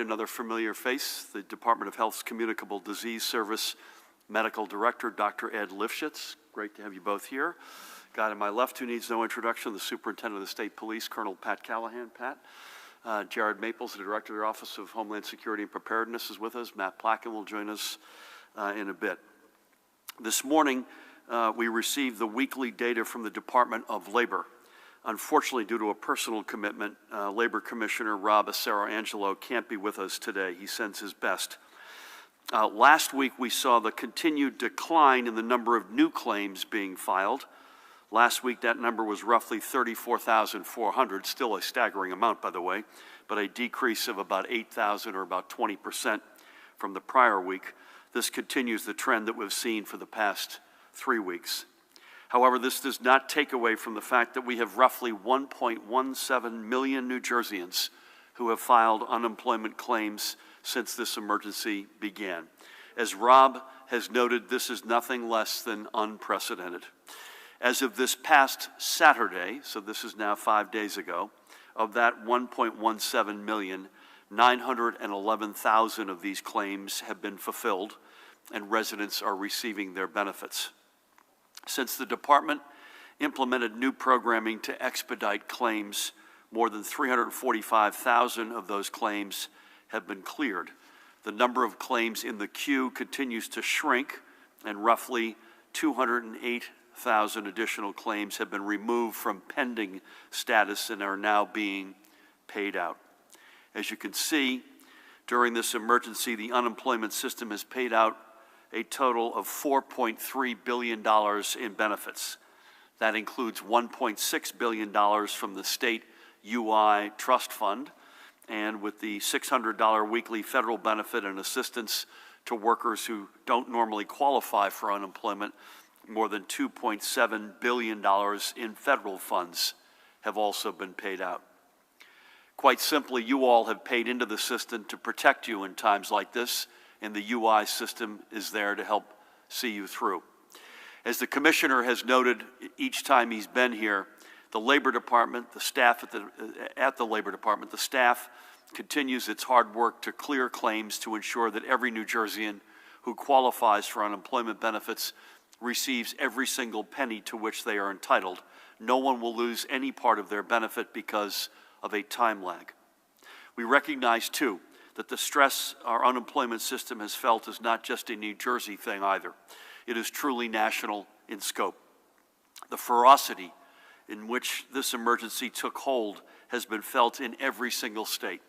Another familiar face, the Department of Health's Communicable Disease Service Medical Director, Dr. Ed Lifshitz. Great to have you both here. Guy to my left who needs no introduction, the Superintendent of the State Police, Colonel Pat Callahan. Pat. Jared Maples, the Director of the Office of Homeland Security and Preparedness, is with us. Matt Placken will join us in a bit. This morning, we received the weekly data from the Department of Labor. Unfortunately, due to a personal commitment, Labor Commissioner Rob Acero-Angelo can't be with us today. He sends his best. Last week, we saw the continued decline in the number of new claims being filed. Last week, that number was roughly 34,400, still a staggering amount, by the way, but a decrease of about 8,000 or about 20% from the prior week. This continues the trend that we've seen for the past 3 weeks. However, this does not take away from the fact that we have roughly 1.17 million New Jerseyans who have filed unemployment claims since this emergency began. As Rob has noted, this is nothing less than unprecedented. As of this past Saturday, so this is now 5 days ago, of that 1.17 million, 911,000 of these claims have been fulfilled, and residents are receiving their benefits. Since the department implemented new programming to expedite claims, more than 345,000 of those claims have been cleared. The number of claims in the queue continues to shrink, and roughly 208,000 additional claims have been removed from pending status and are now being paid out. As you can see, during this emergency, the unemployment system has paid out a total of $4.3 billion in benefits. That includes $1.6 billion from the state UI trust fund, and with the $600 weekly federal benefit and assistance to workers who don't normally qualify for unemployment, more than $2.7 billion in federal funds have also been paid out. Quite simply, you all have paid into the system to protect you in times like this, and the UI system is there to help see you through. As the Commissioner has noted each time he's been here, the Labor Department, the staff at the Labor Department, the staff continues its hard work to clear claims to ensure that every New Jerseyan who qualifies for unemployment benefits receives every single penny to which they are entitled. No one will lose any part of their benefit because of a time lag. We recognize, too, that the stress our unemployment system has felt is not just a New Jersey thing either. It is truly national in scope. The ferocity in which this emergency took hold has been felt in every single state,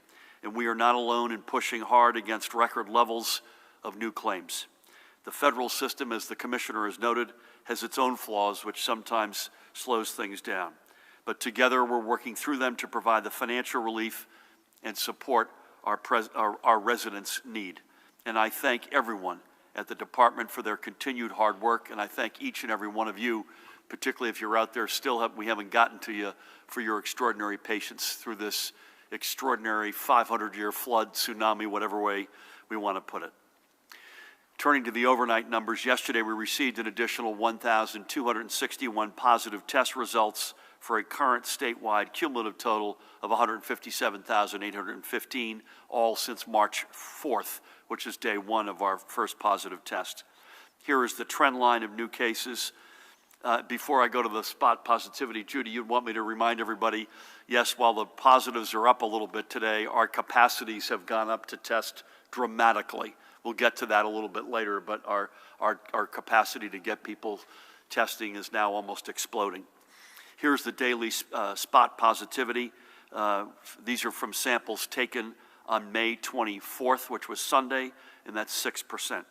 and we are not alone in pushing hard against record levels of new claims. The federal system, as the Commissioner has noted, has its own flaws, which sometimes slows things down. But together we're working through them to provide the financial relief and support our residents need. And I thank everyone at the department for their continued hard work, and I thank each and every one of you, particularly if you're out there we haven't gotten to you, for your extraordinary patience through this extraordinary 500-year flood, tsunami, whatever way we want to put it. Turning to the overnight numbers, yesterday we received an additional 1,261 positive test results for a current statewide cumulative total of 157,815, all since March 4th, which is day one of our first positive test. Here is the trend line of new cases. Before I go to the spot positivity, Judy, you'd want me to remind everybody, yes, while the positives are up a little bit today, our capacities have gone up to test dramatically. We'll get to that a little bit later, but our capacity to get people testing is now almost exploding. Here's the daily spot positivity. These are from samples taken on May 24th, which was Sunday, and that's 6%.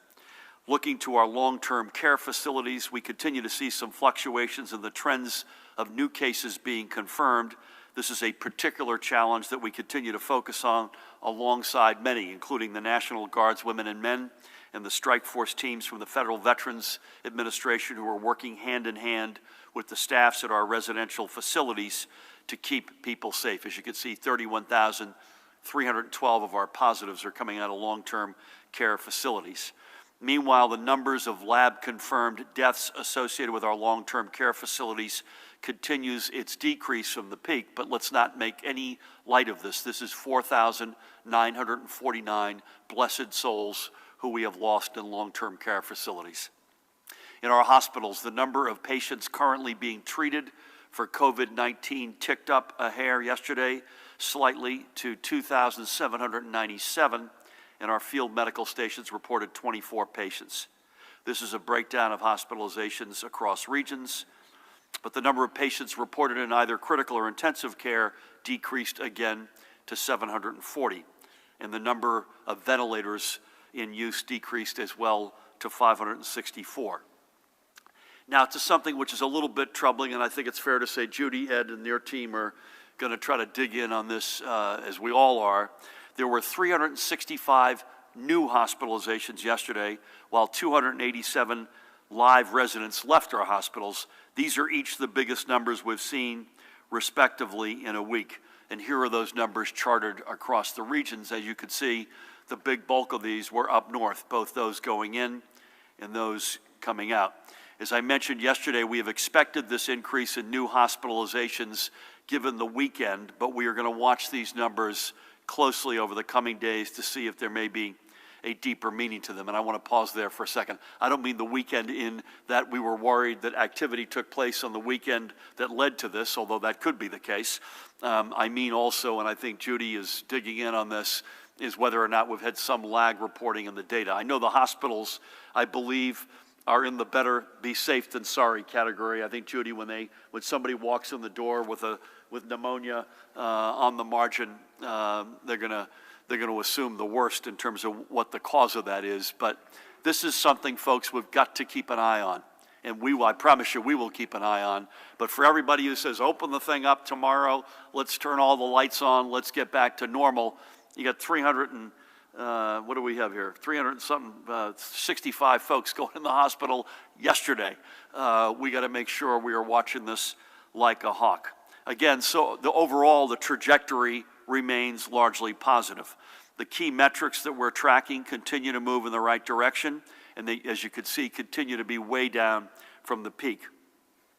Looking to our long-term care facilities, we continue to see some fluctuations in the trends of new cases being confirmed. This is a particular challenge that we continue to focus on alongside many, including the National Guard's women and men and the strike force teams from the Federal Veterans Administration, who are working hand in hand with the staffs at our residential facilities to keep people safe. As you can see, 31,312 of our positives are coming out of long-term care facilities. Meanwhile, the numbers of lab-confirmed deaths associated with our long-term care facilities continues its decrease from the peak, but let's not make any light of this. This is 4,949 blessed souls who we have lost in long-term care facilities. In our hospitals, the number of patients currently being treated for COVID-19 ticked up a hair yesterday, slightly to 2,797, and our field medical stations reported 24 patients. This is a breakdown of hospitalizations across regions, but the number of patients reported in either critical or intensive care decreased again to 740, and the number of ventilators in use decreased as well to 564. Now, to something which is a little bit troubling, and I think it's fair to say Judy, Ed, and their team are going to try to dig in on this, as we all are. There were 365 new hospitalizations yesterday, while 287 live residents left our hospitals. These are each the biggest numbers we've seen, respectively, in a week. And here are those numbers charted across the regions. As you can see, the big bulk of these were up north, both those going in and those coming out. As I mentioned yesterday, we have expected this increase in new hospitalizations given the weekend, but we are going to watch these numbers closely over the coming days to see if there may be a deeper meaning to them. And I want to pause there for a second. I don't mean the weekend in that we were worried that activity took place on the weekend that led to this, although that could be the case. I mean also, and I think Judy is digging in on this, is whether or not we've had some lag reporting in the data. I know the hospitals, I believe, are in the better be safe than sorry category. I think, Judy, when somebody walks in the door with pneumonia on the margin, they're going to assume the worst in terms of what the cause of that is. But this is something, folks, we've got to keep an eye on. And I promise you, we will keep an eye on. But for everybody who says, open the thing up tomorrow, let's turn all the lights on, let's get back to normal, you got 365 folks going in the hospital yesterday. We got to make sure we are watching this like a hawk. Again, so overall, the trajectory remains largely positive. The key metrics that we're tracking continue to move in the right direction, and they, as you can see, continue to be way down from the peak.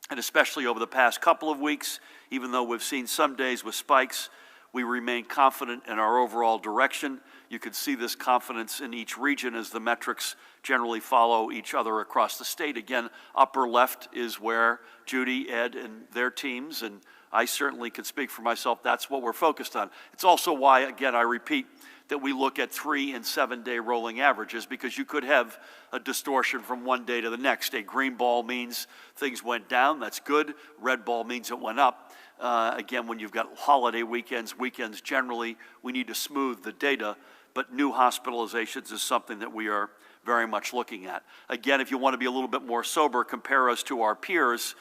And especially over the past couple of weeks, even though we've seen some days with spikes, we remain confident in our overall direction. You can see this confidence in each region as the metrics generally follow each other across the state. Again, upper left is where Judy, Ed, and their teams, and I certainly can speak for myself, that's what we're focused on. It's also why, again, I repeat, that we look at 3- and 7-day rolling averages, because you could have a distortion from one day to the next. A green ball means things went down, that's good. Red ball means it went up. Again, when you've got holiday weekends generally, we need to smooth the data, but new hospitalizations is something that we are very much looking at. Again, if you want to be a little bit more sober, compare us to our peers.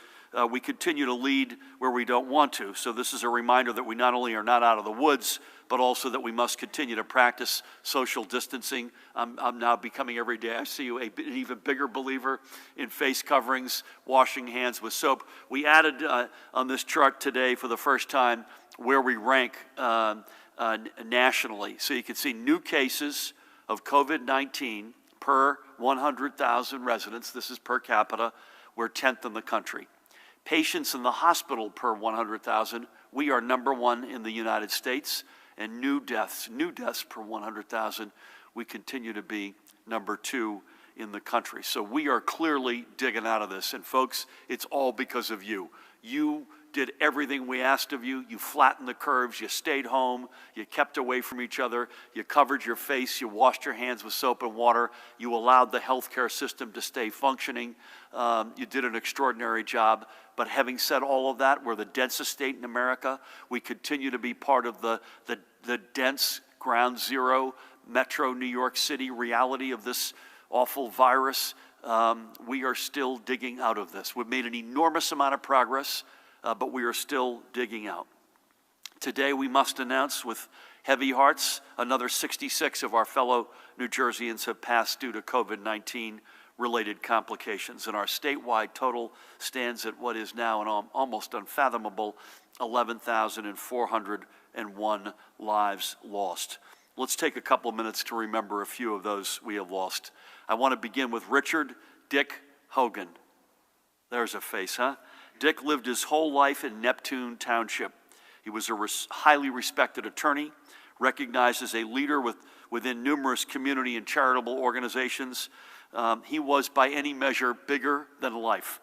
We continue to lead where we don't want to. So this is a reminder that we not only are not out of the woods, but also that we must continue to practice social distancing. I'm now becoming, every day I see you, an even bigger believer in face coverings, washing hands with soap. We added on this chart today for the first time where we rank nationally. So you can see new cases of COVID-19 per 100,000 residents. This is per capita. We're 10th in the country. Patients in the hospital per 100,000, we are number 1 in the United States. And new deaths per 100,000, we continue to be number 2 in the country. So we are clearly digging out of this. And folks, it's all because of you. You did everything we asked of you. You flattened the curves. You stayed home. You kept away from each other. You covered your face. You washed your hands with soap and water. You allowed the healthcare system to stay functioning. You did an extraordinary job. But having said all of that, we're the densest state in America. We continue to be part of the dense ground zero metro New York City reality of this awful virus. We are still digging out of this. We've made an enormous amount of progress, but we are still digging out. Today we must announce with heavy hearts another 66 of our fellow New Jerseyans have passed due to COVID-19 related complications, and our statewide total stands at what is now an almost unfathomable 11,401 lives lost. Let's take a couple of minutes to remember a few of those we have lost. I want to begin with Richard Dick Hogan. There's a face, huh? Dick lived his whole life in Neptune Township. He was a highly respected attorney, recognized as a leader within numerous community and charitable organizations. He was, by any measure, bigger than life.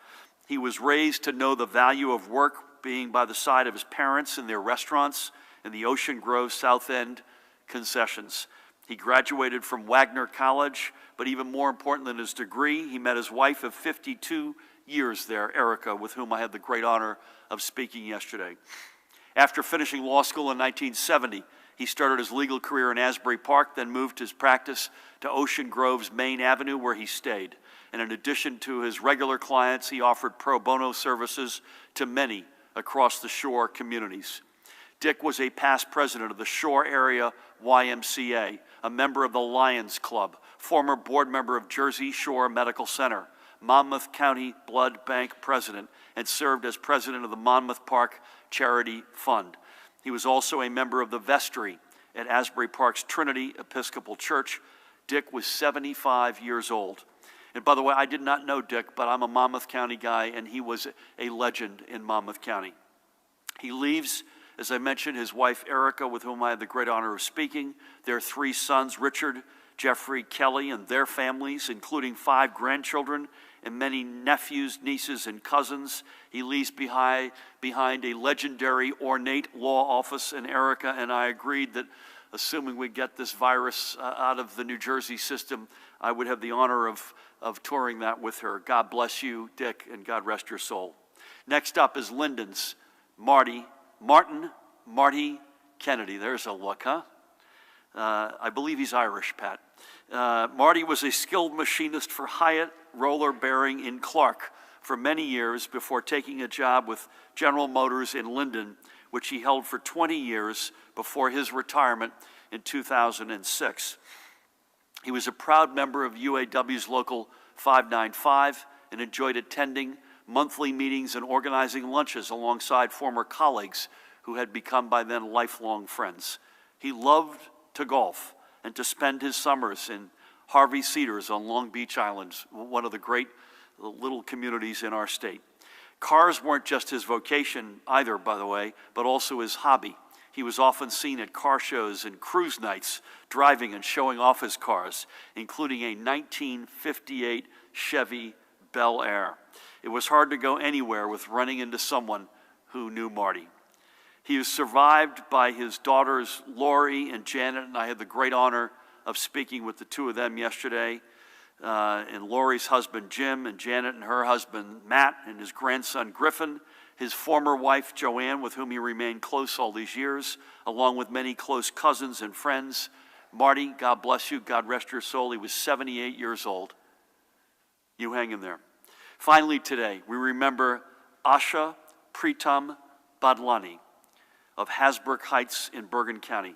He was raised to know the value of work, being by the side of his parents in their restaurants in the Ocean Grove South End concessions. He graduated from Wagner College, but even more important than his degree, he met his wife of 52 years there, Erica, with whom I had the great honor of speaking yesterday. After finishing law school in 1970, he started his legal career in Asbury Park, then moved his practice to Ocean Grove's Main Avenue, where he stayed. And in addition to his regular clients, he offered pro bono services to many across the Shore communities. Dick was a past president of the Shore Area YMCA, a member of the Lions Club, former board member of Jersey Shore Medical Center, Monmouth County Blood Bank president, and served as president of the Monmouth Park Charity Fund. He was also a member of the vestry at Asbury Park's Trinity Episcopal Church. Dick was 75 years old. And by the way, I did not know Dick, but I'm a Monmouth County guy, and he was a legend in Monmouth County. He leaves, as I mentioned, his wife Erica, with whom I had the great honor of speaking, their 3 sons, Richard, Jeffrey, Kelly, and their families, including 5 grandchildren and many nephews, nieces, and cousins. He leaves behind a legendary ornate law office, and Erica and I agreed that, assuming we get this virus out of the New Jersey system, I would have the honor of touring that with her. God bless you, Dick, and God rest your soul. Next up is Lyndon's Marty Kennedy. There's a look, huh? I believe he's Irish, Pat. Marty was a skilled machinist for Hyatt Roller Bearing in Clark for many years before taking a job with General Motors in Linden, which he held for 20 years before his retirement in 2006. He was a proud member of UAW's Local 595 and enjoyed attending monthly meetings and organizing lunches alongside former colleagues who had become by then lifelong friends. He loved to golf and to spend his summers in Harvey Cedars on Long Beach Island, one of the great little communities in our state. Cars weren't just his vocation either, by the way, but also his hobby. He was often seen at car shows and cruise nights, driving and showing off his cars, including a 1958 Chevy Bel Air. It was hard to go anywhere with running into someone who knew Marty. He is survived by his daughters, Lori and Janet, and I had the great honor of speaking with the 2 of them yesterday, and Lori's husband, Jim, and Janet and her husband, Matt, and his grandson, Griffin, his former wife, Joanne, with whom he remained close all these years, along with many close cousins and friends. Marty, God bless you, God rest your soul. He was 78 years old. You hang in there. Finally today, we remember Asha Pritam Badlani of Hasbrook Heights in Bergen County.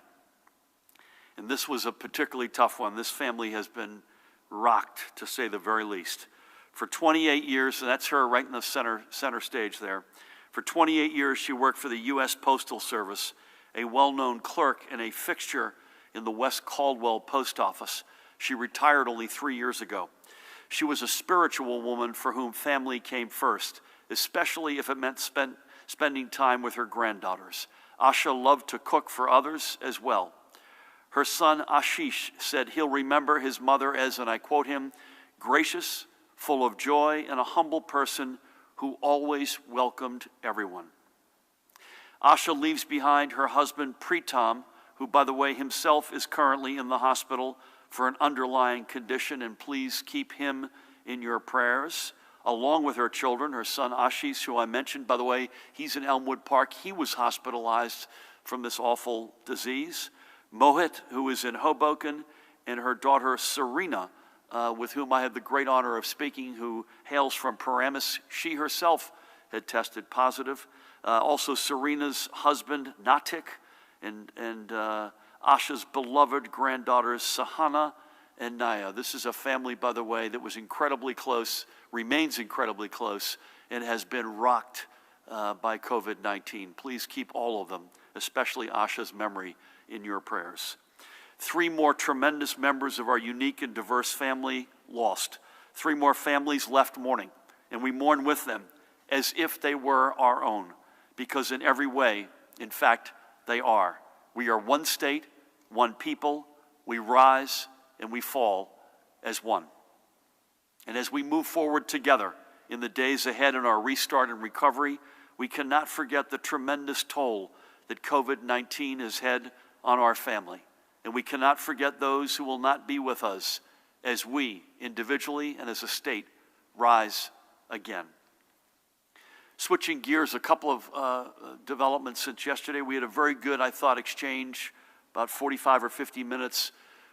And this was a particularly tough one. This family has been rocked, to say the very least. For 28 years, and that's her right in the center stage there. For 28 years, she worked for the U.S. Postal Service, a well-known clerk and a fixture in the West Caldwell Post Office. She retired only 3 years ago. She was a spiritual woman for whom family came first, especially if it meant spending time with her granddaughters. Asha loved to cook for others as well. Her son Ashish said he'll remember his mother as, and I quote him, gracious, full of joy, and a humble person who always welcomed everyone. Asha leaves behind her husband Pritam, who, by the way, himself is currently in the hospital for an underlying condition, and please keep him in your prayers, along with her children, her son Ashish, who I mentioned. By the way, he's in Elmwood Park. He was hospitalized from this awful disease. Mohit, who is in Hoboken, and her daughter Serena, with whom I had the great honor of speaking, who hails from Paramus. She herself had tested positive. Also Serena's husband, Natik, and Asha's beloved granddaughters, Sahana and Naya. This is a family, by the way, that was incredibly close, remains incredibly close, and has been rocked by COVID-19. Please keep all of them, especially Asha's memory, in your prayers. 3 more tremendous members of our unique and diverse family lost. 3 more families left mourning, and we mourn with them as if they were our own, because in every way, in fact, they are. We are one state, one people. We rise and we fall as one. And as we move forward together in the days ahead in our restart and recovery, we cannot forget the tremendous toll that COVID-19 has had on our family. And we cannot forget those who will not be with us as we, individually and as a state, rise again. Switching gears, a couple of developments since yesterday. We had a very good, I thought, exchange, about 45 or 50 minutes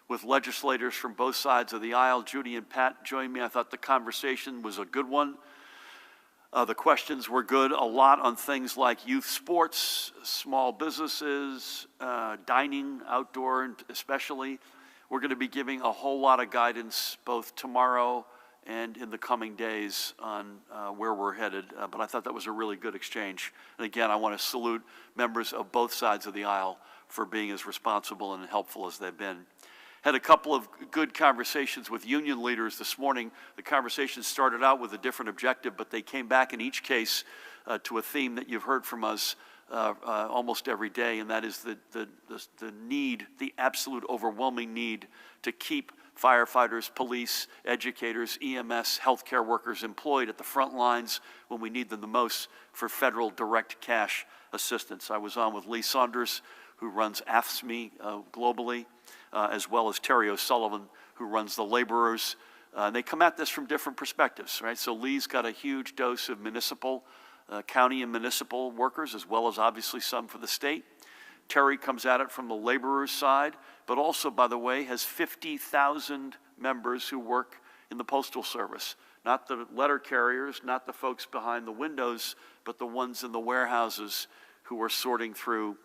with legislators from both sides of the aisle. Judy and Pat joined me. I thought the conversation was a good one. The questions were good, a lot on things like youth sports, small businesses, dining, outdoor especially. We're going to be giving a whole lot of guidance both tomorrow and in the coming days on where we're headed. But I thought that was a really good exchange. And again, I want to salute members of both sides of the aisle for being as responsible and helpful as they've been. Had a couple of good conversations with union leaders this morning. The conversation started out with a different objective, but they came back in each case to a theme that you've heard from us almost every day, and that is the need, the absolute overwhelming need to keep firefighters, police, educators, EMS, healthcare workers employed at the front lines when we need them the most for federal direct cash assistance. I was on with Lee Saunders, who runs AFSCME globally, as well as Terry O'Sullivan, who runs the laborers. And they come at this from different perspectives, right? So Lee's got a huge dose of municipal, county and municipal workers, as well as obviously some for the state. Terry comes at it from the laborers' side, but also, by the way, has 50,000 members who work in the Postal Service. Not the letter carriers, not the folks behind the windows, but the ones in the warehouses who are sorting through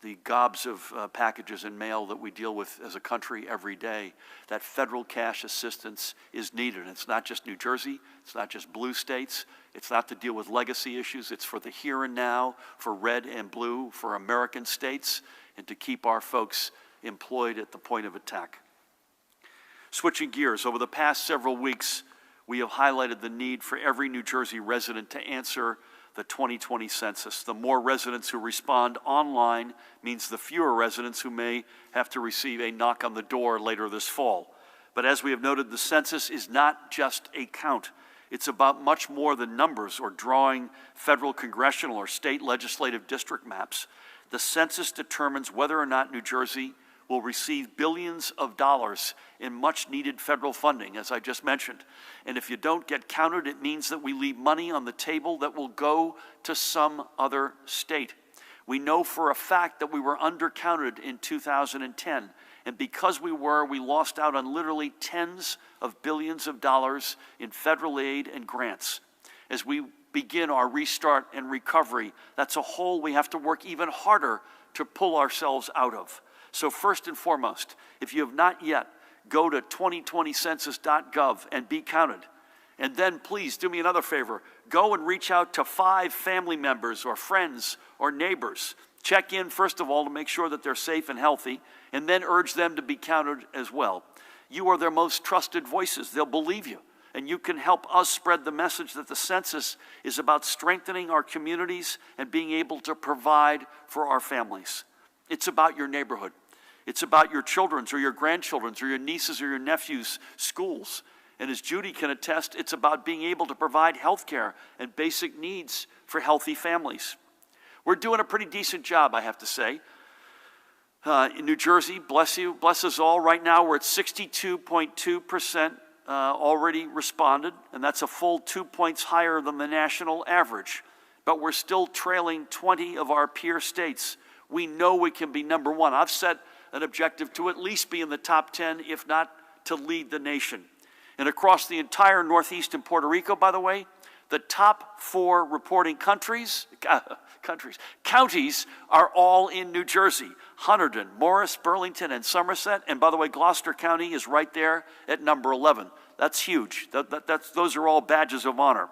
the gobs of packages and mail that we deal with as a country every day. That federal cash assistance is needed. And it's not just New Jersey, it's not just blue states, it's not to deal with legacy issues, it's for the here and now, for red and blue, for American states, and to keep our folks employed at the point of attack. Switching gears, over the past several weeks, we have highlighted the need for every New Jersey resident to answer the 2020 census. The more residents who respond online means the fewer residents who may have to receive a knock on the door later this fall. But as we have noted, the census is not just a count. It's about much more than numbers or drawing federal, congressional, or state legislative district maps. The census determines whether or not New Jersey will receive billions of dollars in much-needed federal funding, as I just mentioned. And if you don't get counted, it means that we leave money on the table that will go to some other state. We know for a fact that we were undercounted in 2010, and because we lost out on literally tens of billions of dollars in federal aid and grants. As we begin our restart and recovery, that's a hole we have to work even harder to pull ourselves out of. So first and foremost, if you have not yet, go to 2020census.gov and be counted. And then please do me another favor. Go and reach out to 5 family members or friends or neighbors. Check in, first of all, to make sure that they're safe and healthy, and then urge them to be counted as well. You are their most trusted voices. They'll believe you. And you can help us spread the message that the census is about strengthening our communities and being able to provide for our families. It's about your neighborhood. It's about your children's or your grandchildren's or your nieces or your nephews' schools. And as Judy can attest, it's about being able to provide health care and basic needs for healthy families. We're doing a pretty decent job, I have to say. In New Jersey, bless us all, right now we're at 62.2% already responded, and that's a full 2 points higher than the national average. But we're still trailing 20 of our peer states. We know we can be number one. I've set an objective to at least be in the top 10, if not to lead the nation. And across the entire Northeast and Puerto Rico, by the way, the top 4 reporting counties are all in New Jersey. Hunterdon, Morris, Burlington, and Somerset. And by the way, Gloucester County is right there at number 11. That's huge. Those are all badges of honor.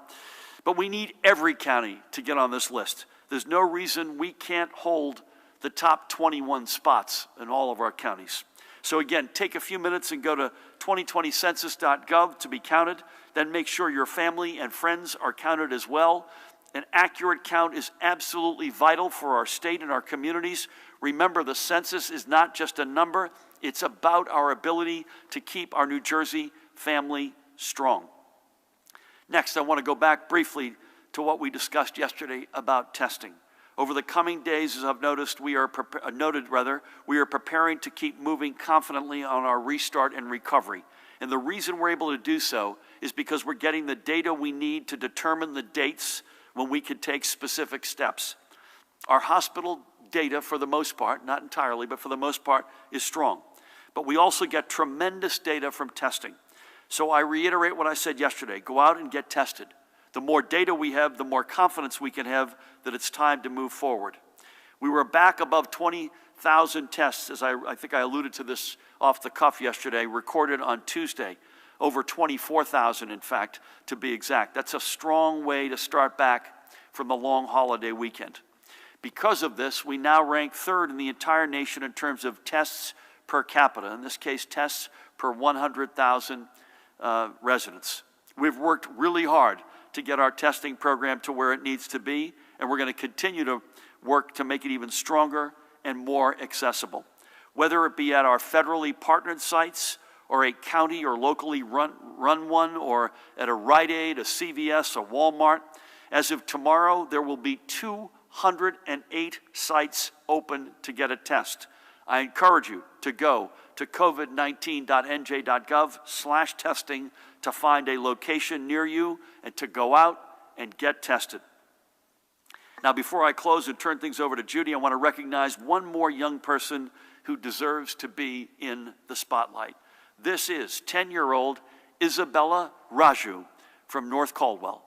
But we need every county to get on this list. There's no reason we can't hold the top 21 spots in all of our counties. So again, take a few minutes and go to 2020census.gov to be counted. Then make sure your family and friends are counted as well. An accurate count is absolutely vital for our state and our communities. Remember, the census is not just a number. It's about our ability to keep our New Jersey family strong. Next, I want to go back briefly to what we discussed yesterday about testing. Over the coming days, as I've noticed, we are preparing to keep moving confidently on our restart and recovery. And the reason we're able to do so is because we're getting the data we need to determine the dates when we can take specific steps. Our hospital data, for the most part, not entirely, but for the most part, is strong. But we also get tremendous data from testing. So I reiterate what I said yesterday. Go out and get tested. The more data we have, the more confidence we can have that it's time to move forward. We were back above 20,000 tests, as I think I alluded to this off the cuff yesterday, recorded on Tuesday. Over 24,000, in fact, to be exact. That's a strong way to start back from the long holiday weekend. Because of this, we now rank third in the entire nation in terms of tests per capita. In this case, tests per 100,000 residents. We've worked really hard to get our testing program to where it needs to be, and we're going to continue to work to make it even stronger and more accessible. Whether it be at our federally partnered sites, or a county or locally run one, or at a Rite Aid, a CVS, a Walmart, as of tomorrow, there will be 208 sites open to get a test. I encourage you to go to covid19.nj.gov/testing to find a location near you and to go out and get tested. Now, before I close and turn things over to Judy, I want to recognize one more young person who deserves to be in the spotlight. This is 10-year-old Isabella Raju from North Caldwell.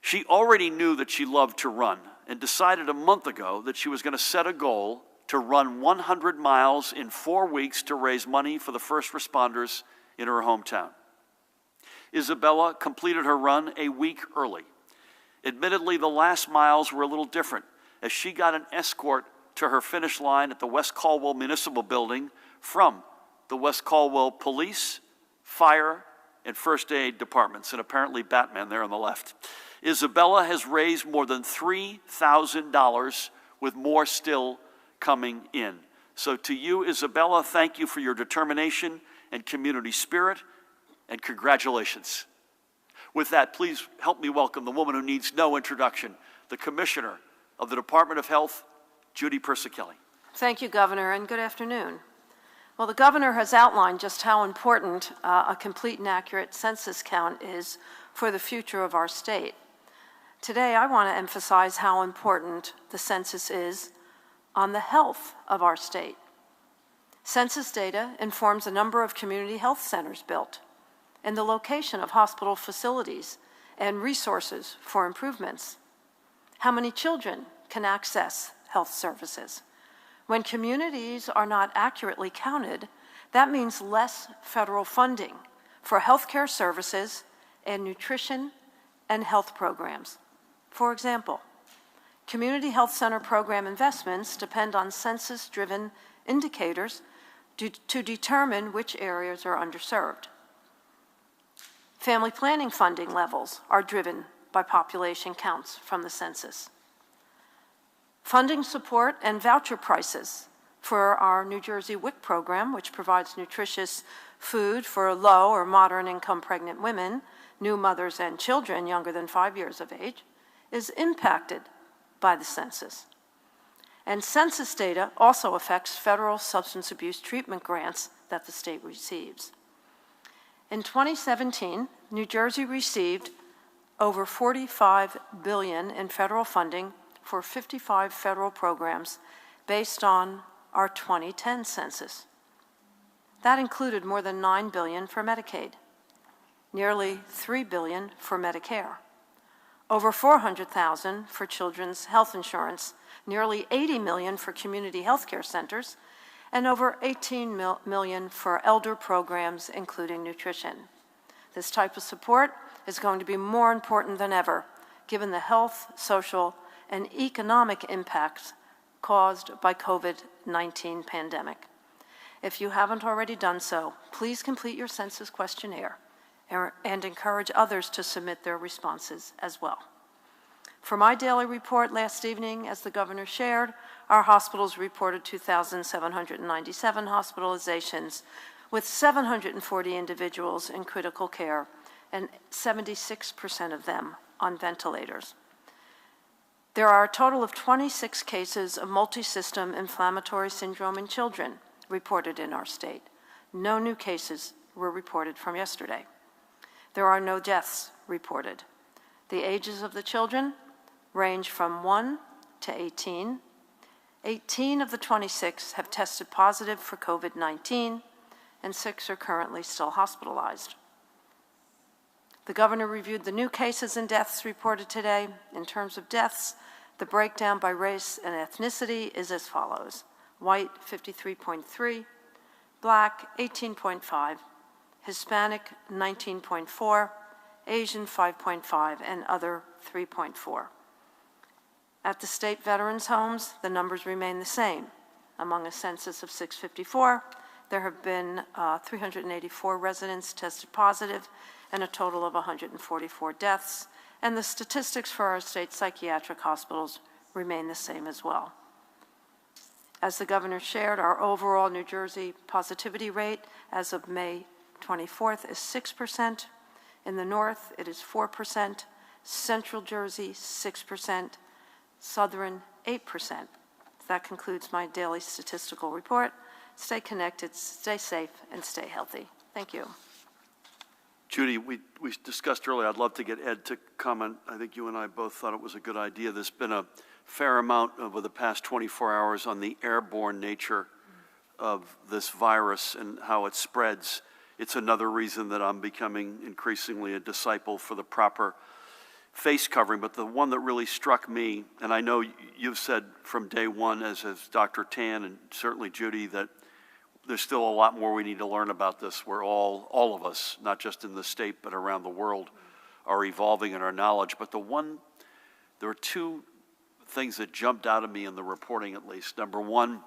She already knew that she loved to run and decided a month ago that she was going to set a goal to run 100 miles in 4 weeks to raise money for the first responders in her hometown. Isabella completed her run a week early. Admittedly, the last miles were a little different, as she got an escort to her finish line at the West Caldwell Municipal Building from the West Caldwell Police, Fire, and First Aid departments, and apparently Batman there on the left. Isabella has raised more than $3,000, with more still coming in. So to you, Isabella, thank you for your determination and community spirit, and congratulations. With that, please help me welcome the woman who needs no introduction, the Commissioner of the Department of Health, Judy Persichilli. Thank you, Governor, and good afternoon. Well, the Governor has outlined just how important a complete and accurate census count is for the future of our state. Today, I want to emphasize how important the census is on the health of our state. Census data informs the number of community health centers built and the location of hospital facilities and resources for improvements. How many children can access health services? When communities are not accurately counted, that means less federal funding for healthcare services and nutrition and health programs. For example, community health center program investments depend on census-driven indicators to determine which areas are underserved. Family planning funding levels are driven by population counts from the census. Funding support and voucher prices for our New Jersey WIC program, which provides nutritious food for low or moderate income pregnant women, new mothers, and children younger than 5 years of age, is impacted by the census. And census data also affects federal substance abuse treatment grants that the state receives. In 2017, New Jersey received over $45 billion in federal funding for 55 federal programs based on our 2010 census. That included more than $9 billion for Medicaid, nearly $3 billion for Medicare, over $400,000 for children's health insurance, nearly $80 million for community health care centers, and over $18 million for elder programs, including nutrition. This type of support is going to be more important than ever, given the health, social, and economic impacts caused by COVID-19 pandemic. If you haven't already done so, please complete your census questionnaire and encourage others to submit their responses as well. For my daily report last evening, as the governor shared, our hospitals reported 2,797 hospitalizations, with 740 individuals in critical care and 76% of them on ventilators. There are a total of 26 cases of multisystem inflammatory syndrome in children reported in our state. No new cases were reported from yesterday. There are no deaths reported. The ages of the children range from 1 to 18. 18 of the 26 have tested positive for COVID-19, and 6 are currently still hospitalized. The governor reviewed the new cases and deaths reported today. In terms of deaths, the breakdown by race and ethnicity is as follows: white, 53.3, black, 18.5, Hispanic, 19.4, Asian, 5.5, and other, 3.4. At the state veterans' homes, the numbers remain the same. Among a census of 654, there have been 384 residents tested positive and a total of 144 deaths, and the statistics for our state psychiatric hospitals remain the same as well. As the governor shared, our overall New Jersey positivity rate as of May 24th is 6%. In the north, it is 4%, Central Jersey, 6%, Southern, 8%. That concludes my daily statistical report. Stay connected, stay safe, and stay healthy. Thank you. Judy, we discussed earlier, I'd love to get Ed to comment. I think you and I both thought it was a good idea. There's been a fair amount over the past 24 hours on the airborne nature of this virus and how it spreads. It's another reason that I'm becoming increasingly a disciple for the proper face covering. But the one that really struck me, and I know you've said from day one, as has Dr. Tan and certainly Judy, that there's still a lot more we need to learn about this. We're all of us, not just in the state but around the world, are evolving in our knowledge. But there were two things that jumped out at me in the reporting, at least. Number one,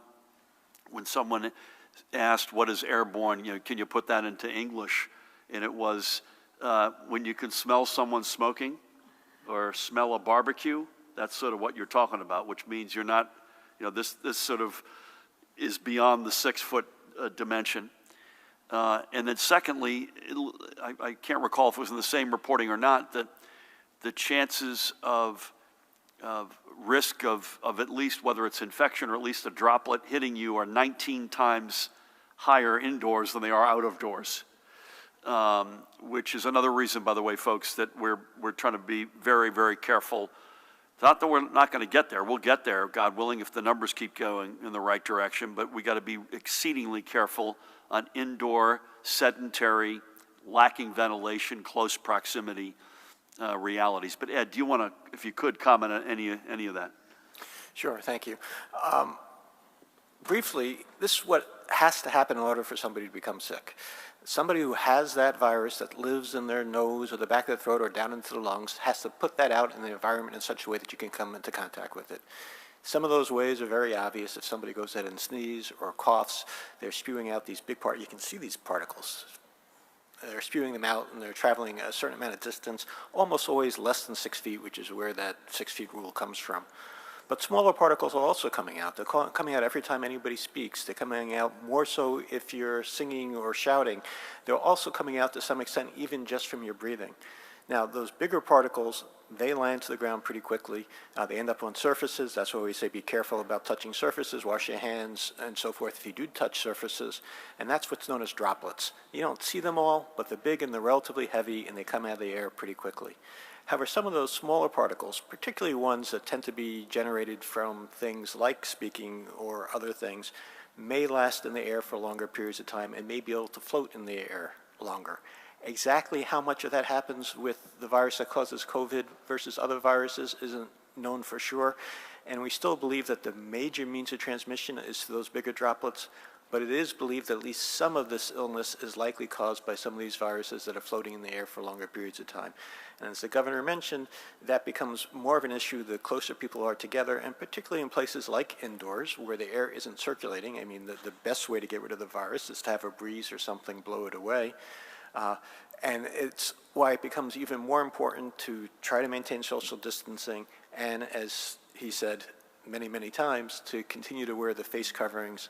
when someone asked, what is airborne, can you put that into English? And it was when you can smell someone smoking or smell a barbecue, that's sort of what you're talking about, which means you're not, this sort of is beyond the 6-foot dimension. And then secondly, I can't recall if it was in the same reporting or not, that the chances of risk of at least, whether it's infection or at least a droplet hitting you, are 19 times higher indoors than they are out of doors, which is another reason, by the way, folks, that we're trying to be very, very careful. Not that we're not going to get there. We'll get there, God willing, if the numbers keep going in the right direction, but we got to be exceedingly careful on indoor, sedentary, lacking ventilation, close proximity realities. But Ed, do you want to, if you could, comment on any of that? Sure, thank you. Briefly, this is what has to happen in order for somebody to become sick. Somebody who has that virus that lives in their nose or the back of the throat or down into the lungs has to put that out in the environment in such a way that you can come into contact with it. Some of those ways are very obvious. If somebody goes ahead and sneezes or coughs, they're spewing out these big particles. You can see these particles. They're spewing them out, and they're traveling a certain amount of distance, almost always less than 6 feet, which is where that 6 feet rule comes from. But smaller particles are also coming out. They're coming out every time anybody speaks. They're coming out more so if you're singing or shouting. They're also coming out to some extent even just from your breathing. Now, those bigger particles, they land to the ground pretty quickly. They end up on surfaces. That's why we say be careful about touching surfaces, wash your hands, and so forth if you do touch surfaces. And that's what's known as droplets. You don't see them all, but they're big and they're relatively heavy, and they come out of the air pretty quickly. However, some of those smaller particles, particularly ones that tend to be generated from things like speaking or other things, may last in the air for longer periods of time and may be able to float in the air longer. Exactly how much of that happens with the virus that causes COVID versus other viruses isn't known for sure, and we still believe that the major means of transmission is through those bigger droplets, but it is believed that at least some of this illness is likely caused by some of these viruses that are floating in the air for longer periods of time. And as the governor mentioned, that becomes more of an issue the closer people are together, and particularly in places like indoors where the air isn't circulating. I mean, the best way to get rid of the virus is to have a breeze or something blow it away. And it's why it becomes even more important to try to maintain social distancing and, as he said many, many times, to continue to wear the face coverings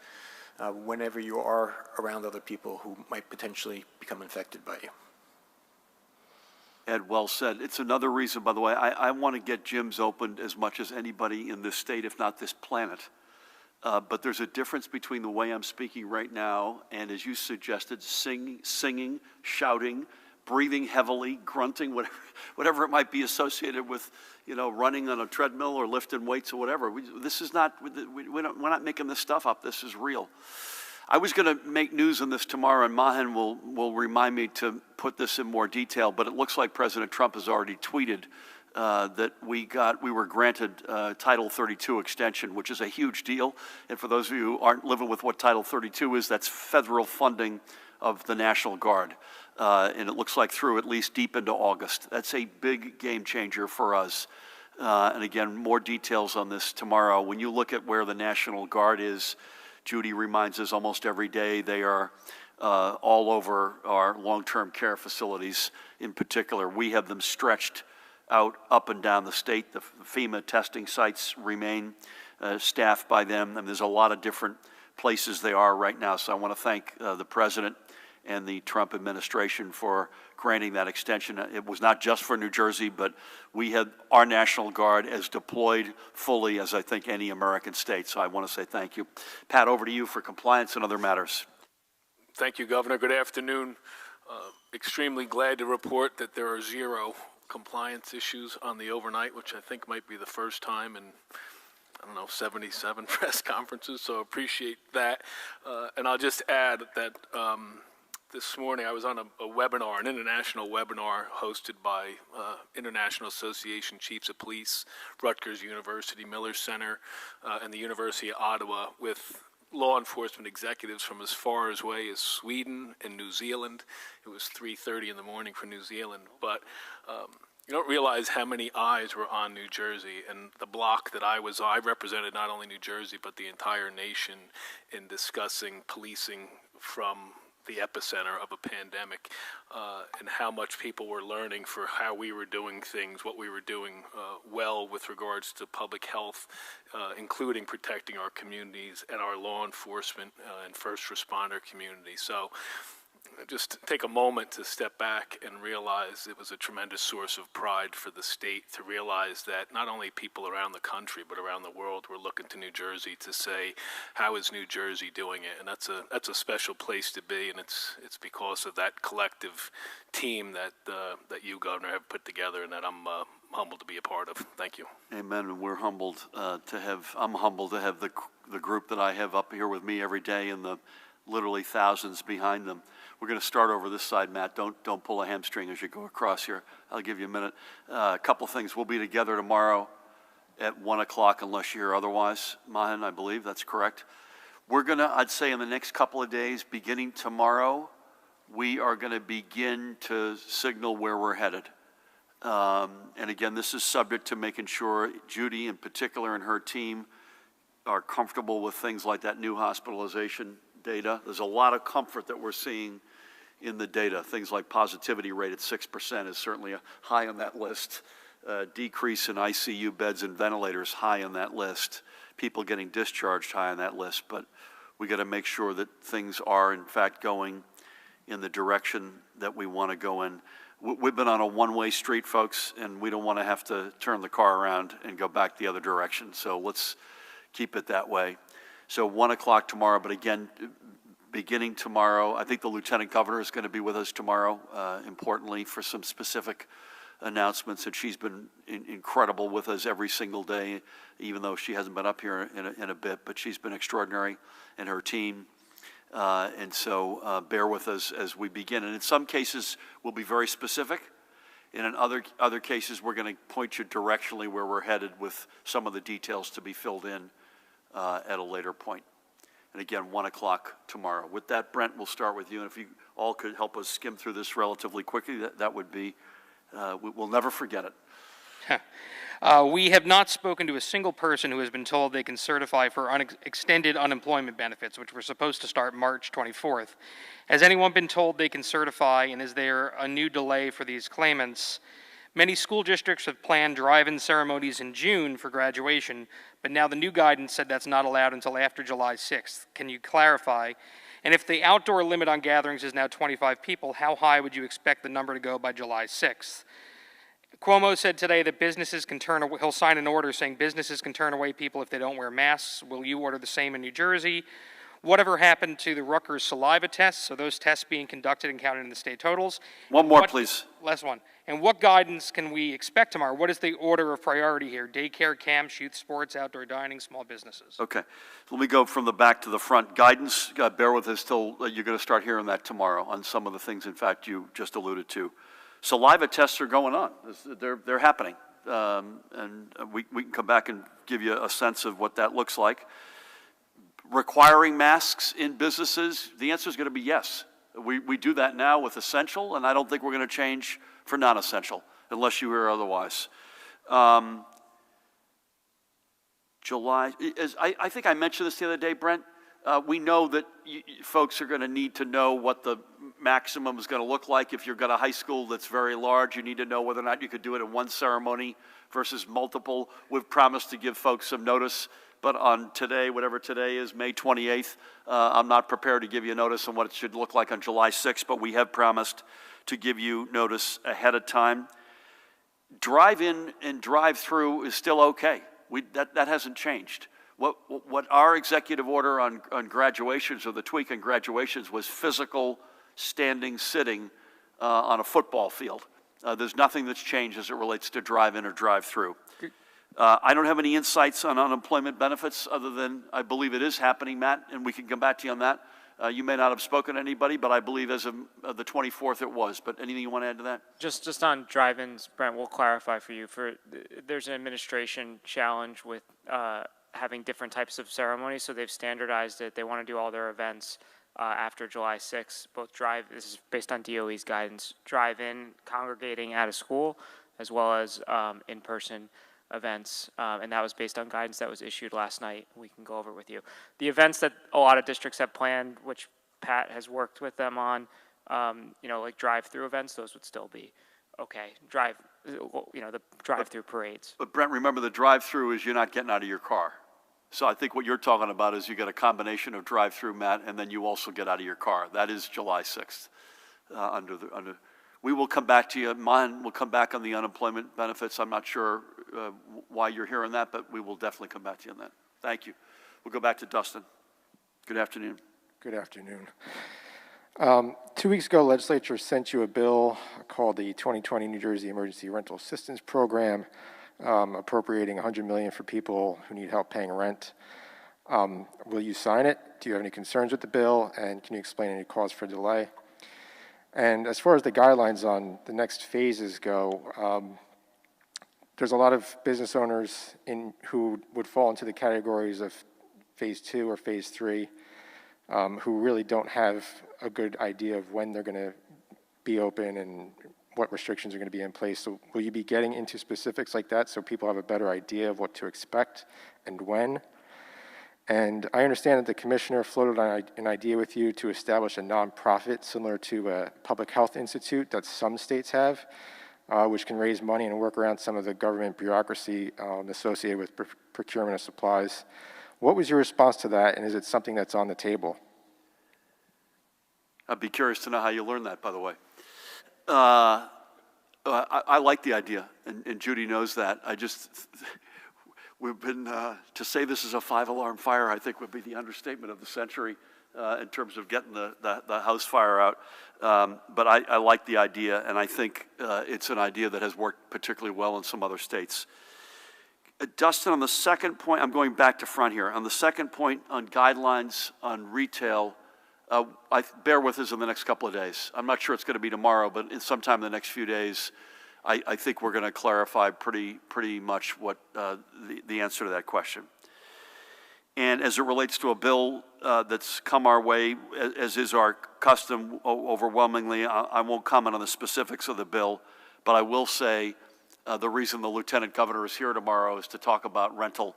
whenever you are around other people who might potentially become infected by you. Ed, well said. It's another reason, by the way, I want to get gyms opened as much as anybody in this state, if not this planet. But there's a difference between the way I'm speaking right now and, as you suggested, singing, shouting, breathing heavily, grunting, whatever it might be associated with, running on a treadmill or lifting weights or whatever. We're not making this stuff up. This is real. I was going to make news on this tomorrow, and Mahan will remind me to put this in more detail, but it looks like President Trump has already tweeted that we were granted Title 32 extension, which is a huge deal. And for those of you who aren't living with what Title 32 is, that's federal funding of the National Guard. And it looks like through at least deep into August. That's a big game changer for us. And again, more details on this tomorrow. When you look at where the National Guard is, Judy reminds us almost every day they are all over our long-term care facilities in particular. We have them stretched out up and down the state. The FEMA testing sites remain staffed by them, and there's a lot of different places they are right now. So I want to thank the President and the Trump administration for granting that extension. It was not just for New Jersey, but we had our National Guard as deployed fully as I think any American state. So I want to say thank you. Pat, over to you for compliance and other matters. Thank you, Governor. Good afternoon. Extremely glad to report that there are 0 compliance issues on the overnight, which I think might be the first time in, 77 press conferences, so appreciate that. And I'll just add that this morning I was on a webinar, an international webinar hosted by International Association Chiefs of Police, Rutgers University, Miller Center, and the University of Ottawa with law enforcement executives from as far away as Sweden and New Zealand. It was 3:30 in the morning for New Zealand, but you don't realize how many eyes were on New Jersey, and the block that I was on, I represented not only New Jersey, but the entire nation in discussing policing from the epicenter of a pandemic, and how much people were learning for how we were doing things, what we were doing well with regards to public health, including protecting our communities and our law enforcement and first responder community. So just take a moment to step back and realize it was a tremendous source of pride for the state to realize that not only people around the country but around the world were looking to New Jersey to say, how is New Jersey doing it? And that's a special place to be, and it's because of that collective team that you, Governor, have put together, and that I'm humbled to be a part of. Thank you. Amen. And we're humbled I'm humbled to have the group that I have up here with me every day and the literally thousands behind them. We're going to start over this side, Matt. Don't pull a hamstring as you go across here. I'll give you a minute. A couple things. We'll be together tomorrow at 1 o'clock unless you hear otherwise. Mahan, I believe that's correct. We're going to, I'd say in the next couple of days, beginning tomorrow, we are going to begin to signal where we're headed. And again, this is subject to making sure Judy in particular and her team are comfortable with things like that new hospitalization data. There's a lot of comfort that we're seeing in the data. Things like positivity rate at 6% is certainly high on that list. Decrease in ICU beds and ventilators high on that list. People getting discharged high on that list. But we got to make sure that things are in fact going in the direction that we want to go in. We've been on a one-way street, folks, and we don't want to have to turn the car around and go back the other direction. So let's keep it that way. So 1 o'clock tomorrow, but again, beginning tomorrow, I think the Lieutenant Governor is going to be with us tomorrow, importantly, for some specific announcements, and she's been incredible with us every single day, even though she hasn't been up here in a bit, but she's been extraordinary, and her team. And so bear with us as we begin. And in some cases, we'll be very specific. And in other cases, we're going to point you directionally where we're headed with some of the details to be filled in at a later point. and again, 1 o'clock tomorrow. With that, Brent, we'll start with you, and if you all could help us skim through this relatively quickly, that would be, we'll never forget it. We have not spoken to a single person who has been told they can certify for extended unemployment benefits, which were supposed to start March 24th. Has anyone been told they can certify, and is there a new delay for these claimants? Many school districts have planned drive-in ceremonies in June for graduation, but now the new guidance said that's not allowed until after July 6th. Can you clarify? And if the outdoor limit on gatherings is now 25 people, how high would you expect the number to go by July 6th? Cuomo said today that businesses can turn away, he'll sign an order saying businesses can turn away people if they don't wear masks. Will you order the same in New Jersey? Whatever happened to the Rutgers saliva tests? Are those tests being conducted and counted in the state totals? One more, please. Last one. And what guidance can we expect tomorrow? What is the order of priority here? Daycare, camps, youth sports, outdoor dining, small businesses. Okay. Let me go from the back to the front. Guidance, bear with us till you're going to start hearing that tomorrow on some of the things, in fact, you just alluded to. Saliva tests are going on. They're happening. And we can come back and give you a sense of what that looks like. Requiring masks in businesses, the answer is going to be yes. We do that now with essential, and I don't think we're going to change for non-essential, unless you hear otherwise. July, I think I mentioned this the other day, Brent. We know that folks are going to need to know what the maximum is going to look like. If you've got a high school that's very large, you need to know whether or not you could do it in one ceremony versus multiple. We've promised to give folks some notice, but on today, whatever today is, May 28th, I'm not prepared to give you notice on what it should look like on July 6th, but we have promised to give you notice ahead of time. Drive-in and drive-through is still okay. That hasn't changed. What our executive order on graduations, or the tweak on graduations, was physical standing, sitting on a football field. There's nothing that's changed as it relates to drive-in or drive-through. I don't have any insights on unemployment benefits other than I believe it is happening, Matt, and we can come back to you on that. You may not have spoken to anybody, but I believe as of the 24th it was. But anything you want to add to that? Just on drive-ins, Brent, we'll clarify for you. There's an administration challenge with having different types of ceremonies, so they've standardized it. They want to do all their events after July 6th, this is based on DOE's guidance, drive-in, congregating at a school, as well as in-person events, and that was based on guidance that was issued last night. We can go over it with you. The events that a lot of districts have planned, which Pat has worked with them on, like drive-through events, those would still be okay. The drive-through parades. But Brent, remember the drive-through is you're not getting out of your car. So I think what you're talking about is you get a combination of drive-through, Matt, and then you also get out of your car. That is July 6th. We will come back to you. Mine will come back on the unemployment benefits. I'm not sure why you're hearing that, but we will definitely come back to you on that. Thank you. We'll go back to Dustin. Good afternoon. Good afternoon. 2 weeks ago, legislature sent you a bill called the 2020 New Jersey Emergency Rental Assistance Program, appropriating $100 million for people who need help paying rent. Will you sign it? Do you have any concerns with the bill? And can you explain any cause for delay? And as far as the guidelines on the next phases go, there's a lot of business owners who would fall into the categories of phase 2 or phase 3 who really don't have a good idea of when they're going to be open and what restrictions are going to be in place. So will you be getting into specifics like that so people have a better idea of what to expect and when? And I understand that the commissioner floated an idea with you to establish a nonprofit similar to a public health institute that some states have, which can raise money and work around some of the government bureaucracy associated with procurement of supplies. What was your response to that, and is it something that's on the table? I'd be curious to know how you learned that, by the way. I like the idea, and Judy knows that. We've been, to say this is a 5-alarm fire, I think would be the understatement of the century in terms of getting the house fire out. But I like the idea, and I think it's an idea that has worked particularly well in some other states. Dustin, on the second point, I'm going back to front here. On the second point on guidelines on retail, bear with us in the next couple of days. I'm not sure it's going to be tomorrow, but sometime in the next few days, I think we're going to clarify pretty much what the answer to that question. And as it relates to a bill that's come our way, as is our custom overwhelmingly, I won't comment on the specifics of the bill, but I will say the reason the Lieutenant Governor is here tomorrow is to talk about rental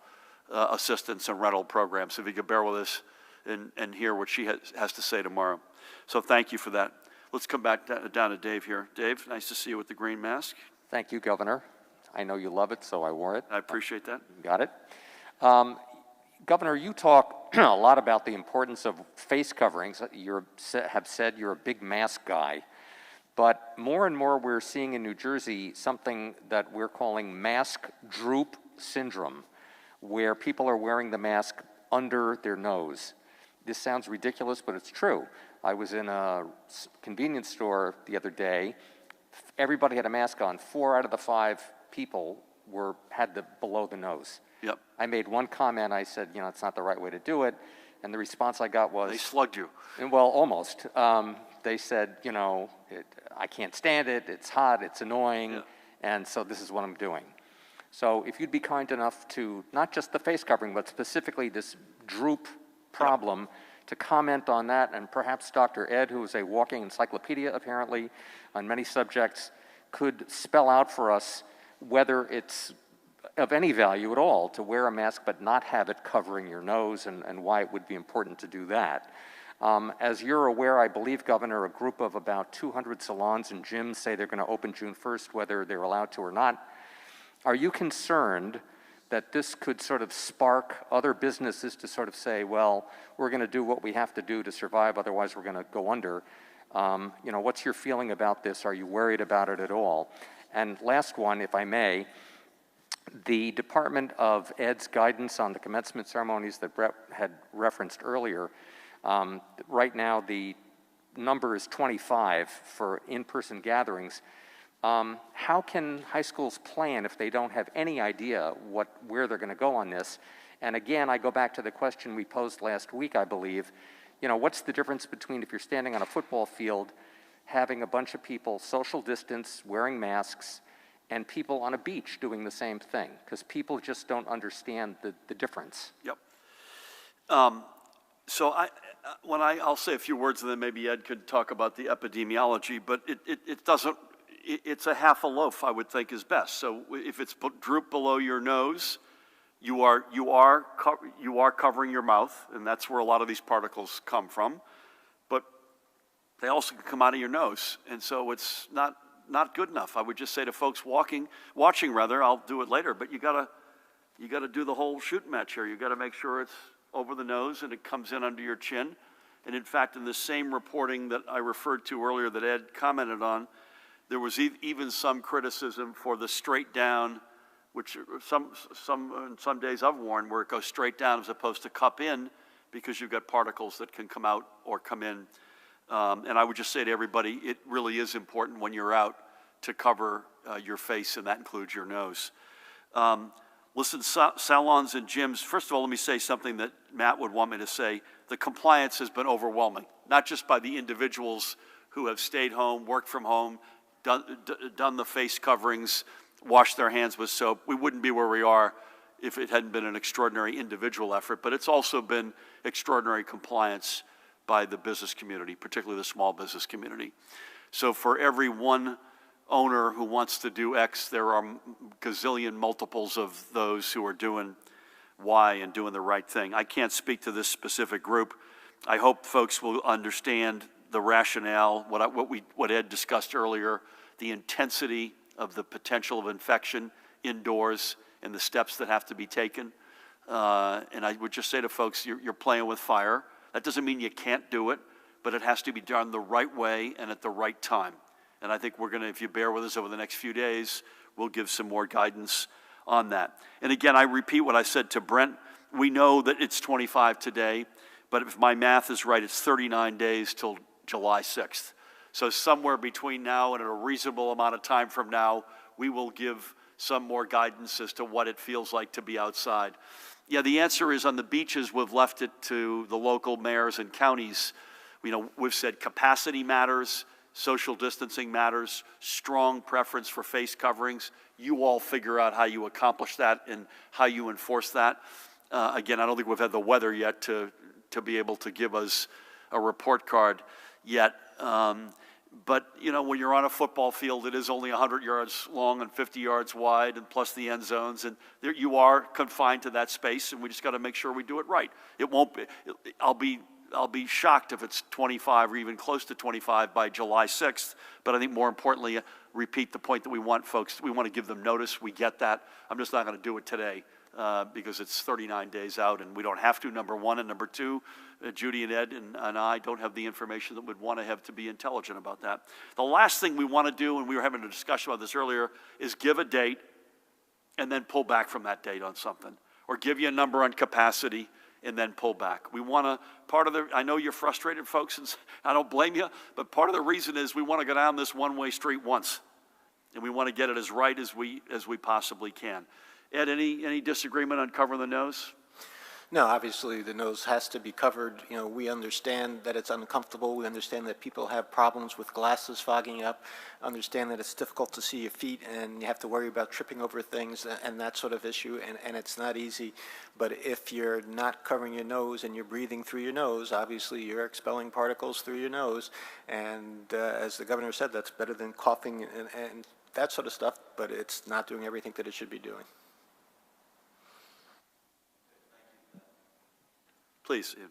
assistance and rental programs. So if you could bear with us and hear what she has to say tomorrow. So thank you for that. Let's come back down to Dave here. Dave, nice to see you with the green mask. Thank you, Governor. I know you love it, so I wore it. I appreciate that. Got it. Governor, you talk a lot about the importance of face coverings. You have said you're a big mask guy. But more and more we're seeing in New Jersey something that we're calling mask droop syndrome, where people are wearing the mask under their nose. This sounds ridiculous, but it's true. I was in a convenience store the other day. Everybody had a mask on. 4 out of the 5 people had the below the nose. Yep. I made one comment. I said, you know, it's not the right way to do it. And the response I got was... They slugged you. Well, almost. They said, you know, I can't stand it. It's hot. It's annoying. Yeah. And so this is what I'm doing. So if you'd be kind enough to, not just the face covering, but specifically this droop problem, to comment on that, and perhaps Dr. Ed, who is a walking encyclopedia apparently on many subjects, could spell out for us whether it's of any value at all to wear a mask but not have it covering your nose, and why it would be important to do that. As you're aware, I believe, Governor, a group of about 200 salons and gyms say they're going to open June 1st, whether they're allowed to or not. Are you concerned that this could sort of spark other businesses to sort of say, well, we're going to do what we have to do to survive, otherwise we're going to go under? You know, what's your feeling about this? Are you worried about it at all? And last one, if I may, the Department of Ed's guidance on the commencement ceremonies that Brett had referenced earlier, right now the number is 25 for in-person gatherings. How can high schools plan if they don't have any idea where they're going to go on this? And again, I go back to the question we posed last week, I believe. You know, what's the difference between if you're standing on a football field, having a bunch of people social distance, wearing masks, and people on a beach doing the same thing? Because people just don't understand the difference. Yep. So I'll say a few words, and then maybe Ed could talk about the epidemiology, but it doesn't, it's a half a loaf, I would think, is best. So if it's drooped below your nose, you are covering your mouth, and that's where a lot of these particles come from. But they also can come out of your nose, and so it's not good enough. I would just say to folks watching, I'll do it later, but you gotta do the whole shooting match here. You gotta make sure it's over the nose and it comes in under your chin. And in fact, in the same reporting that I referred to earlier that Ed commented on, there was even some criticism for the straight down, which some days I've worn, where it goes straight down as opposed to cup in, because you've got particles that can come out or come in. And I would just say to everybody, it really is important when you're out to cover your face, and that includes your nose. Listen, salons and gyms, first of all, let me say something that Matt would want me to say. The compliance has been overwhelming, not just by the individuals who have stayed home, worked from home, done the face coverings, washed their hands with soap. We wouldn't be where we are if it hadn't been an extraordinary individual effort, but it's also been extraordinary compliance by the business community, particularly the small business community. So for every one owner who wants to do X, there are gazillion multiples of those who are doing Y and doing the right thing. I can't speak to this specific group. I hope folks will understand the rationale, what Ed discussed earlier, the intensity of the potential of infection indoors and the steps that have to be taken. And I would just say to folks, you're playing with fire. That doesn't mean you can't do it, but it has to be done the right way and at the right time. And I think we're going to, if you bear with us over the next few days, we'll give some more guidance on that. And again, I repeat what I said to Brent. We know that it's 25 today, but if my math is right, it's 39 days till July 6th. So somewhere between now and a reasonable amount of time from now, we will give some more guidance as to what it feels like to be outside. Yeah, the answer is on the beaches, we've left it to the local mayors and counties. You know, we've said capacity matters, social distancing matters, strong preference for face coverings. You all figure out how you accomplish that and how you enforce that. Again, I don't think we've had the weather yet to be able to give us a report card yet. But, you know, when you're on a football field, it is only 100 yards long and 50 yards wide, and plus the end zones, and there, you are confined to that space, and we just got to make sure we do it right. It won't be, I'll be shocked if it's 25 or even close to 25 by July 6th, but I think more importantly, repeat the point that we want folks, we want to give them notice. We get that. I'm just not going to do it today because it's 39 days out, and we don't have to, number one, and number two, Judy and Ed and I don't have the information that we'd want to have to be intelligent about that. The last thing we want to do, and we were having a discussion about this earlier, is give a date and then pull back from that date on something, or give you a number on capacity and then pull back. We want to, part of the, I know you're frustrated, folks, and I don't blame you, but part of the reason is we want to go down this one-way street once, and we want to get it as right as we possibly can. Ed, any disagreement on covering the nose? No, obviously the nose has to be covered. You know, we understand that it's uncomfortable. We understand that people have problems with glasses fogging up. Understand that it's difficult to see your feet and you have to worry about tripping over things and that sort of issue, and it's not easy. But if you're not covering your nose and you're breathing through your nose, obviously you're expelling particles through your nose. And as the governor said, that's better than coughing and that sort of stuff, but it's not doing everything that it should be doing. Please, Ian.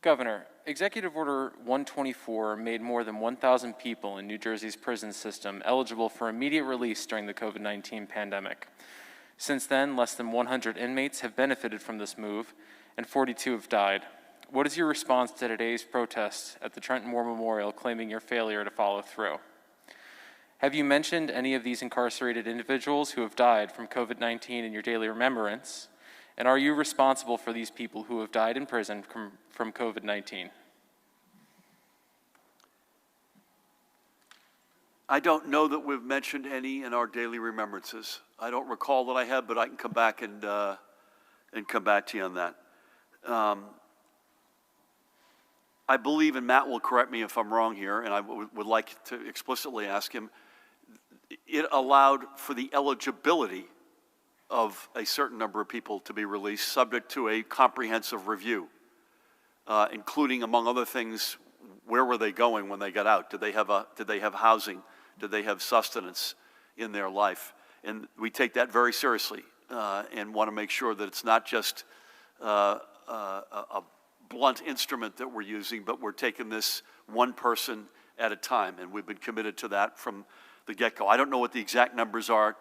Governor, Executive Order 124 made more than 1,000 people in New Jersey's prison system eligible for immediate release during the COVID-19 pandemic. Since then, less than 100 inmates have benefited from this move, and 42 have died. What is your response to today's protests at the Trenton War Memorial claiming your failure to follow through? Have you mentioned any of these incarcerated individuals who have died from COVID-19 in your daily remembrance? And are you responsible for these people who have died in prison from COVID-19? I don't know that we've mentioned any in our daily remembrances. I don't recall that I have, but I can come back and come back to you on that. I believe, and Matt will correct me if I'm wrong here, and I would like to explicitly ask him, it allowed for the eligibility of a certain number of people to be released subject to a comprehensive review, including, among other things, where were they going when they got out? Did they have housing? Did they have sustenance in their life? And we take that very seriously and want to make sure that it's not just a blunt instrument that we're using, but we're taking this one person at a time, and we've been committed to that from the get-go. I don't know what the exact numbers are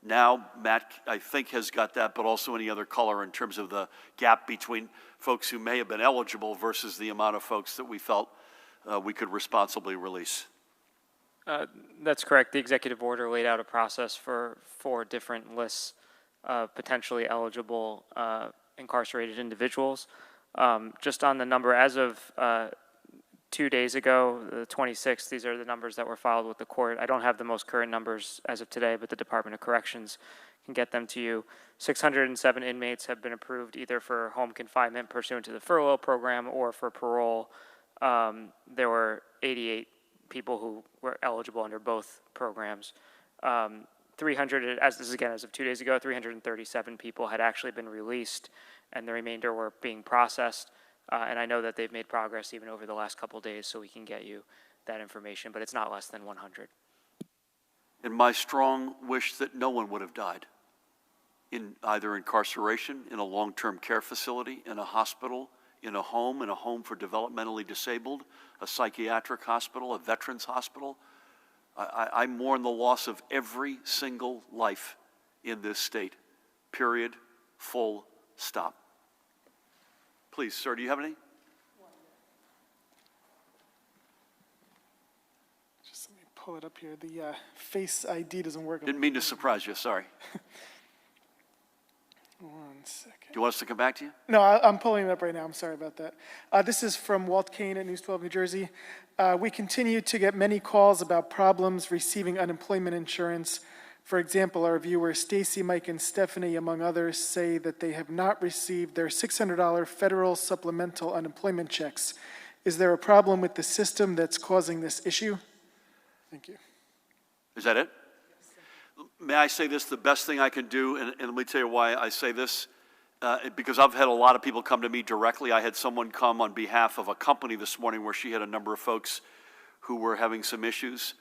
now. Matt, I think, has got that, but also any other color in terms of the gap between folks who may have been eligible versus the amount of folks that we felt we could responsibly release. That's correct. The executive order laid out a process for 4 different lists of potentially eligible incarcerated individuals. Just on the number, as of 2 days ago, the 26th, these are the numbers that were filed with the court. I don't have the most current numbers as of today, but the Department of Corrections can get them to you. 607 inmates have been approved either for home confinement pursuant to the furlough program or for parole. There were 88 people who were eligible under both programs. 300, as this is again as of 2 days ago, 337 people had actually been released, and the remainder were being processed. And I know that they've made progress even over the last couple of days, so we can get you that information, but it's not less than 100. And my strong wish that no one would have died in either incarceration, in a long-term care facility, in a hospital, in a home for developmentally disabled, a psychiatric hospital, a veterans hospital. I mourn the loss of every single life in this state, period, full stop. Please, sir, do you have any? Just let me pull it up here. The Face ID doesn't work. Didn't mean to surprise you, sorry. 1 second. Do you want us to come back to you? No, I'm pulling it up right now. I'm sorry about that. This is from Walt Kane at News 12 New Jersey. We continue to get many calls about problems receiving unemployment insurance. For example, our viewers Stacy, Mike, and Stephanie, among others, say that they have not received their $600 federal supplemental unemployment checks. Is there a problem with the system that's causing this issue? Thank you. Is that it? may I say this, the best thing I can do, and let me tell you why I say this, because I've had a lot of people come to me directly. I had someone come on behalf of a company this morning where she had a number of folks who were having some issues.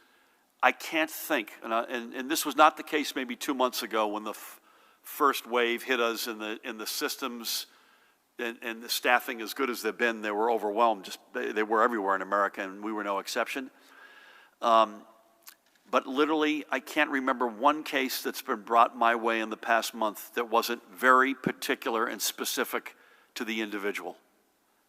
I can't think, and this was not the case maybe 2 months ago when the first wave hit us in the systems and the staffing as good as they've been. They were overwhelmed. They were everywhere in America, and we were no exception. But literally, I can't remember one case that's been brought my way in the past month that wasn't very particular and specific to the individual.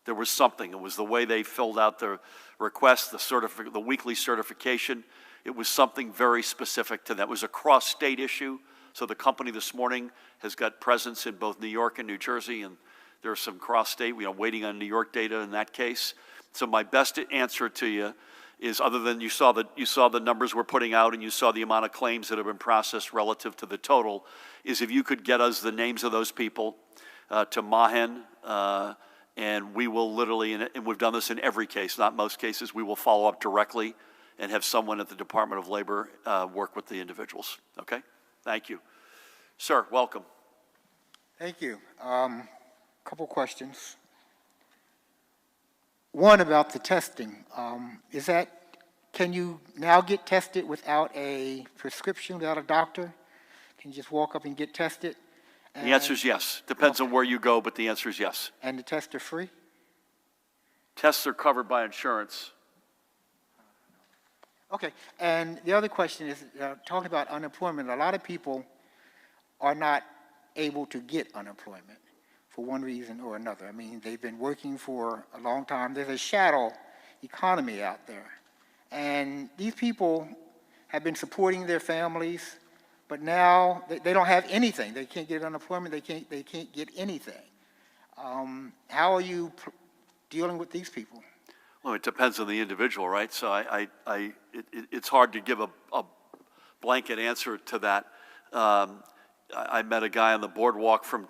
There was something. It was the way they filled out the request, the weekly certification. It was something very specific to that. It was a cross-state issue. So the company this morning has got presence in both New York and New Jersey, and there's some cross-state. We are waiting on New York data in that case. So my best answer to you is, other than you saw the numbers we're putting out and you saw the amount of claims that have been processed relative to the total, is if you could get us the names of those people to Mahen, and we will literally, and we've done this in every case, not most cases, we will follow up directly and have someone at the Department of Labor work with the individuals. Okay? Thank you. Sir, welcome. Thank you. Couple questions. One about the testing. Can you now get tested without a prescription, without a doctor? Can you just walk up and get tested? The answer is yes. Depends on where you go, but the answer is yes. And the tests are free? Tests are covered by insurance. Okay. And the other question is, talking about unemployment, a lot of people are not able to get unemployment for one reason or another. I mean, they've been working for a long time. There's a shadow economy out there. And these people have been supporting their families, but now they don't have anything. They can't get unemployment. They can't get anything. How are you dealing with these people? Well, it depends on the individual, right? So it's hard to give a blanket answer to that. I met a guy on the boardwalk from